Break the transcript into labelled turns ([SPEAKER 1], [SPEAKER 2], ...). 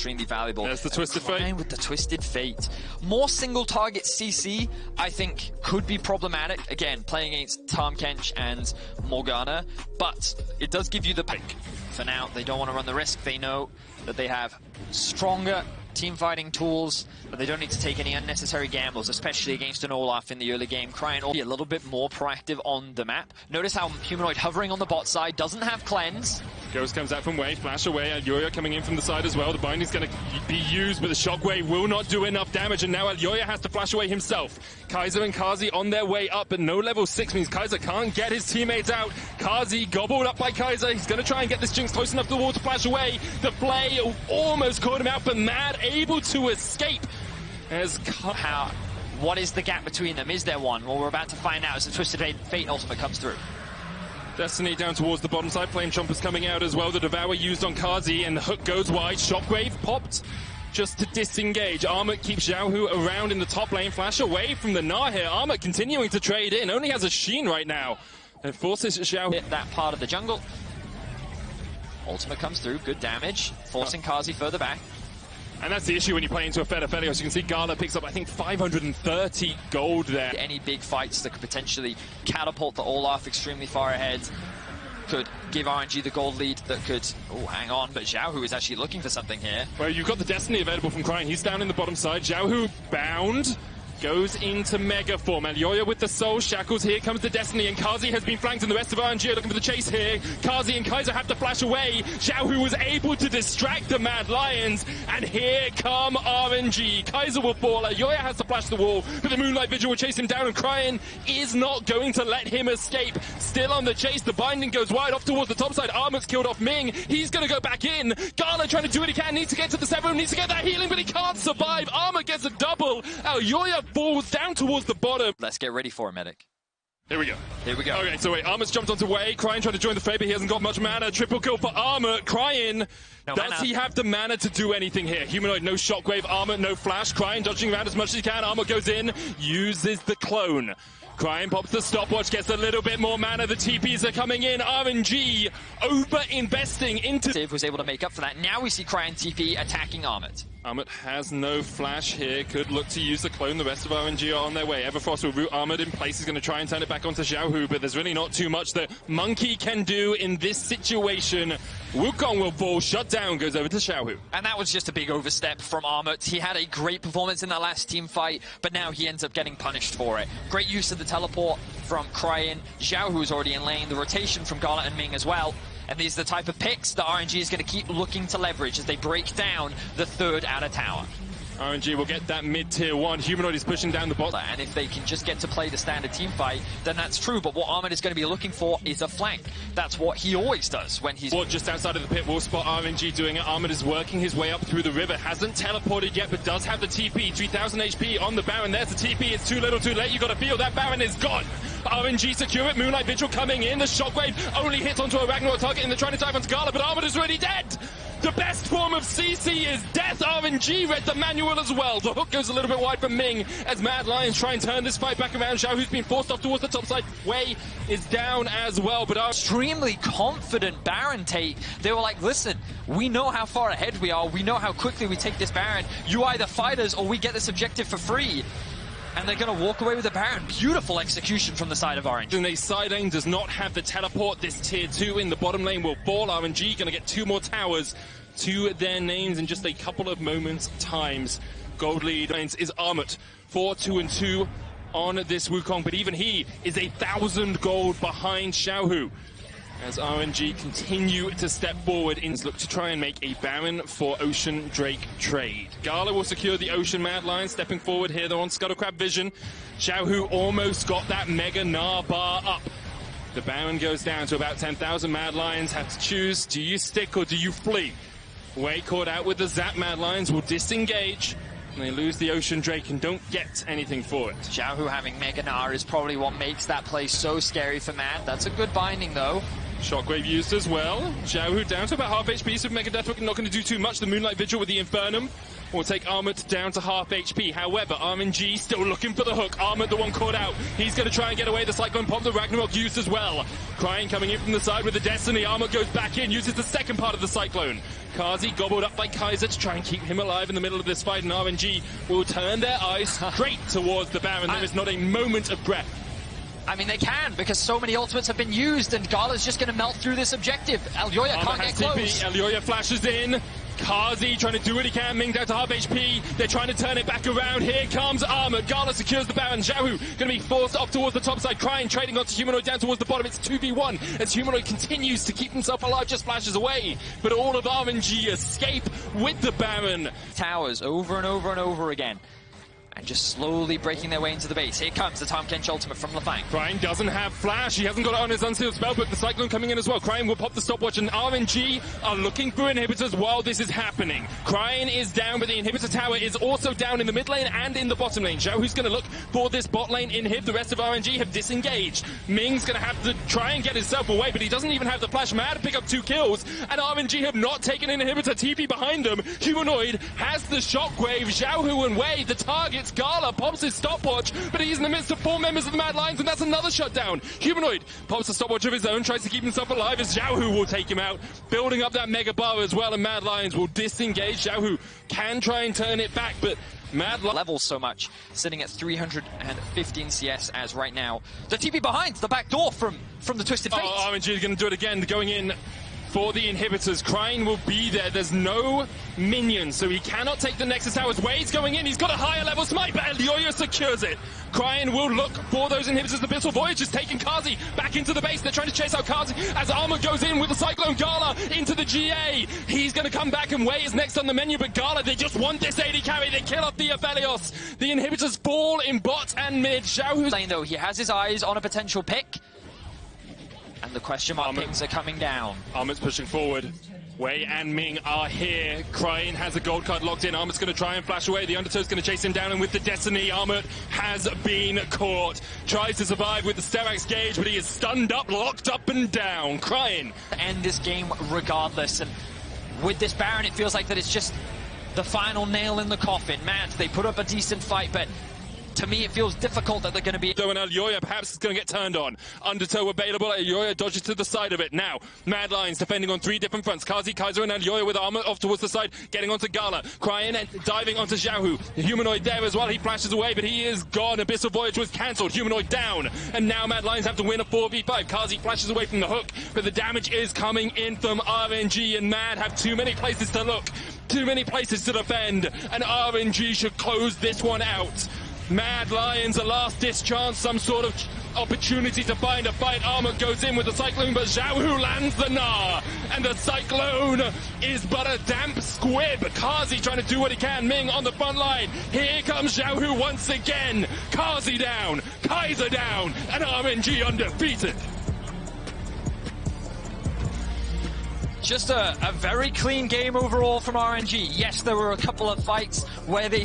[SPEAKER 1] extremely valuable.
[SPEAKER 2] There's the Twisted Fate.
[SPEAKER 1] With the Twisted Fate. More single target CC, I think, could be problematic. Again, playing against Tahm Kench and Morgana, but it does give you the pick. For now, they don't want to run the risk. They know that they have stronger team fighting tools, but they don't need to take any unnecessary gambles, especially against an Olaf in the early game. Cryin will be a little bit more proactive on the map. Notice how Humanoid hovering on the bot side, doesn't have cleanse.
[SPEAKER 2] Ghost comes out from Wave, flash away, Alyoya coming in from the side as well. The binding's going to be used, but the shockwave will not do enough damage, and now Alyoya has to flash away himself. Kaiser and Kazi on their way up, but no level 6 means Kaiser can't get his teammates out. Kazi gobbled up by Kaiser. He's going to try and get this Jinx close enough to the wall to flash away. The play almost caught him out, but Mad able to escape. As
[SPEAKER 1] what is the gap between them? Is there one? Well, we're about to find out as the Twisted Fate ultimate comes through.
[SPEAKER 2] Destiny down towards the bottom side. Flame Chompers coming out as well. The Devour used on Kazi, and the hook goes wide. Shockwave popped just to disengage. Armut keeps Xiaohu around in the top lane. Flash away from the Gnar here. Armut continuing to trade in. Only has a Sheen right now. And forces Xiaohu.
[SPEAKER 1] Hit that part of the jungle. Ultimate comes through. Good damage. Forcing Kazi further back.
[SPEAKER 2] And that's the issue when you play into a Fed Felios. You can see Gala picks up, I think, 530 gold there.
[SPEAKER 1] Any big fights that could potentially catapult the Olaf extremely far ahead could give RNG the gold lead that could... Oh, hang on, but Xiaohu is actually looking for something here.
[SPEAKER 2] Well, you've got the Destiny available from Cryin. He's down in the bottom side. Xiaohu bound. Goes into Mega form. Alyoya with the Soul Shackles. Here comes the Destiny, and Kazi has been flanked, and the rest of RNG are looking for the chase here. Kazi and Kaiser have to flash away. Xiaohu was able to distract the Mad Lions, and here come RNG. Kaiser will fall. Alyoya has to flash the wall, but the Moonlight Vigil will chase him down, and Cryin is not going to let him escape. Still on the chase. The binding goes wide off towards the top side. Armut's killed off Ming. He's going to go back in. Gala trying to do what he can. Needs to get to the Severum. Needs to get that healing, but he can't survive. Armut gets a double. Alyoya falls down towards the bottom.
[SPEAKER 1] Let's get ready for it, medic.
[SPEAKER 2] Here we go.
[SPEAKER 1] Here we go.
[SPEAKER 2] Okay, so wait, Armut's jumped onto Way. Cryin trying to join the fray, but he hasn't got much mana. Triple kill for Armut. Cryin, does he have the mana to do anything here? Humanoid, no shockwave. Armut, no flash. Cryin dodging around as much as he can. Armut goes in, uses the clone. Cryin pops the stopwatch, gets a little bit more mana. The TPs are coming in. RNG over-investing into...
[SPEAKER 1] Civ was able to make up for that. Now we see Cryin TP attacking Armut.
[SPEAKER 2] Armut has no flash here. Could look to use the clone. The rest of RNG are on their way. Everfrost will root Armut in place. He's going to try and turn it back onto Xiaohu, but there's really not too much that Monkey can do in this situation. Wukong will fall. Shut down. Goes over to Xiaohu.
[SPEAKER 1] And that was just a big overstep from Armut. He had a great performance in that last team fight, but now he ends up getting punished for it. Great use of the teleport from Cryin. Xiaohu's already in lane. The rotation from Gala and Ming as well. And these are the type of picks that RNG is going to keep looking to leverage as they break down the third outer tower.
[SPEAKER 2] RNG will get that mid-tier 1. Humanoid is pushing down the bot.
[SPEAKER 1] And if they can just get to play the standard team fight, then that's true. But what Armut is going to be looking for is a flank. That's what he always does when he's...
[SPEAKER 2] Just outside of the pit, we'll spot RNG doing it. Armut is working his way up through the river. Hasn't teleported yet, but does have the TP. 3000 HP on the Baron. There's the TP. It's too little too late. You got to feel that Baron is gone. RNG secure it. Moonlight Vigil coming in. The shockwave only hits onto a Ragnarok target, and they're trying to dive onto Gala, but Armut is already dead. The best form of CC is death. RNG read the manual as well. The hook goes a little bit wide for Ming as Mad Lions try and turn this fight back around. Xiaohu's been forced off towards the top side. Wei is down as well, but
[SPEAKER 1] extremely confident Baron take. They were like, listen, we know how far ahead we are. We know how quickly we take this Baron. You either fight us or we get this objective for free. And they're going to walk away with the Baron. Beautiful execution from the side of RNG.
[SPEAKER 2] And the side lane does not have the teleport. This tier 2 in the bottom lane will fall. RNG going to get 2 more towers to their names in just a couple of moments times. Gold lead is Armut. 4-2-2 on this Wukong, but even he is 1,000 gold behind Xiaohu. As RNG continue to step forward in look to try and make a Baron for Ocean Drake trade. Gala will secure the Ocean Mad Lion, stepping forward here. They're on Scuttlecrab Vision. Xiaohu almost got that Mega Gnar bar up. The Baron goes down to about 10,000 Mad Lions. Have to choose, do you stick or do you flee? Wei caught out with the Zap. Mad Lions will disengage. And they lose the Ocean Drake and don't get anything for it.
[SPEAKER 1] Xiaohu having Mega Gnar is probably what makes that play so scary for Mad. That's a good binding though.
[SPEAKER 2] Shockwave used as well. Xiaohu down to about half HP, so Mega Deathhook not going to do too much. The Moonlight Vigil with the Infernum will take Armut down to half HP. However, RNG still looking for the hook. Armut, the one caught out. He's going to try and get away. The Cyclone pop, the Ragnarok used as well. Crying coming in from the side with the Destiny. Armut goes back in, uses the second part of the Cyclone. Kazi gobbled up by Kaiser to try and keep him alive in the middle of this fight, and RNG will turn their eyes straight towards the Baron. There is not a moment of breath.
[SPEAKER 1] I mean, they can, because so many ultimates have been used, and Gala's just going to melt through this objective. Elyoya can't get close.
[SPEAKER 2] Elyoya flashes in. Kazi trying to do what he can. Ming down to half HP. They're trying to turn it back around. Here comes Armut. Gala secures the Baron. Xiaohu going to be forced off towards the top side. Crying, trading onto Humanoid down towards the bottom. It's 2v1 as Humanoid continues to keep himself alive, just flashes away. But all of RNG escape with the Baron.
[SPEAKER 1] Towers over and over and over again. And just slowly breaking their way into the base. Here comes the Tahm Kench ultimate from Lefang.
[SPEAKER 2] Crying doesn't have flash. He hasn't got it on his unsealed spell, but the Cyclone coming in as well. Crying will pop the stopwatch, and RNG are looking for inhibitors while this is happening. Crying is down, but the inhibitor tower is also down in the mid lane and in the bottom lane. Zhao, who's going to look for this bot lane inhib. The rest of RNG have disengaged. Ming's going to have to try and get himself away, but he doesn't even have the flash. Mad pick up 2 kills, and RNG have not taken an inhibitor. TP behind them. Humanoid has the shockwave. Xiaohu and Wei, the targets. Gala pops his stopwatch, but he's in the midst of 4 members of the Mad Lions, and that's another shutdown. Humanoid pops a stopwatch of his own, tries to keep himself alive as Xiaohu will take him out, building up that mega bar as well, and Mad Lions will disengage. Xiaohu can try and turn it back, but levels so much, sitting at 315 CS as right now. The TP behind the back door from the Twisted Fate. Oh, RNG is going to do it again, going in for the inhibitors. Crying will be there. There's no minions, so he cannot take the Nexus Towers. Wade's going in. He's got a higher level smite, but Elyoya secures it. Crying will look for those inhibitors. The Abyssal Voyage is taking Kazi back into the base. They're trying to chase out Kazi as Armut goes in with the Cyclone. Gala into the GA. He's going to come back, and Wade is next on the menu, but Gala, they just want this AD carry. They kill off the Aphelios. The inhibitors fall in bot and mid. Xiaohu's
[SPEAKER 1] lane, though, he has his eyes on a potential pick. And the question mark pings are coming down.
[SPEAKER 2] Armut's pushing forward. Wei and Ming are here. Crying has a gold card locked in. Armut's going to try and flash away. The Undertow's going to chase him down, and with the Destiny, Armut has been caught. Tries to survive with the Sterax gauge, but he is stunned up, locked up and down. Crying.
[SPEAKER 1] End this game regardless, and with this Baron, it feels like that it's just the final nail in the coffin. Mads, they put up a decent fight, but to me, it feels difficult that they're going to be...
[SPEAKER 2] Though, and Elyoya perhaps is going to get turned on. Undertow available. Elyoya dodges to the side of it. Now, Mad Lions defending on 3 different fronts. Kazi, Kaiser, and Elyoya with Armut off towards the side, getting onto Gala. Crying and diving onto Xiaohu. The Humanoid there as well. He flashes away, but he is gone. Abyssal Voyage was cancelled. Humanoid down. And now Mad Lions have to win a 4v5. Kazi flashes away from the hook, but the damage is coming in from RNG, and Mad have too many places to look. Too many places to defend, and RNG should close this one out. Mad Lions, a last chance, some sort of opportunity to find a fight. Armut goes in with the Cyclone, but Xiaohu lands the Gnar, and the Cyclone is but a damp squib. Kazi trying to do what he can. Ming on the front line. Here comes Xiaohu once again. Kazi down, Kaiser down, and RNG undefeated.
[SPEAKER 1] Just a very clean game overall from RNG. Yes, there were a couple of fights where they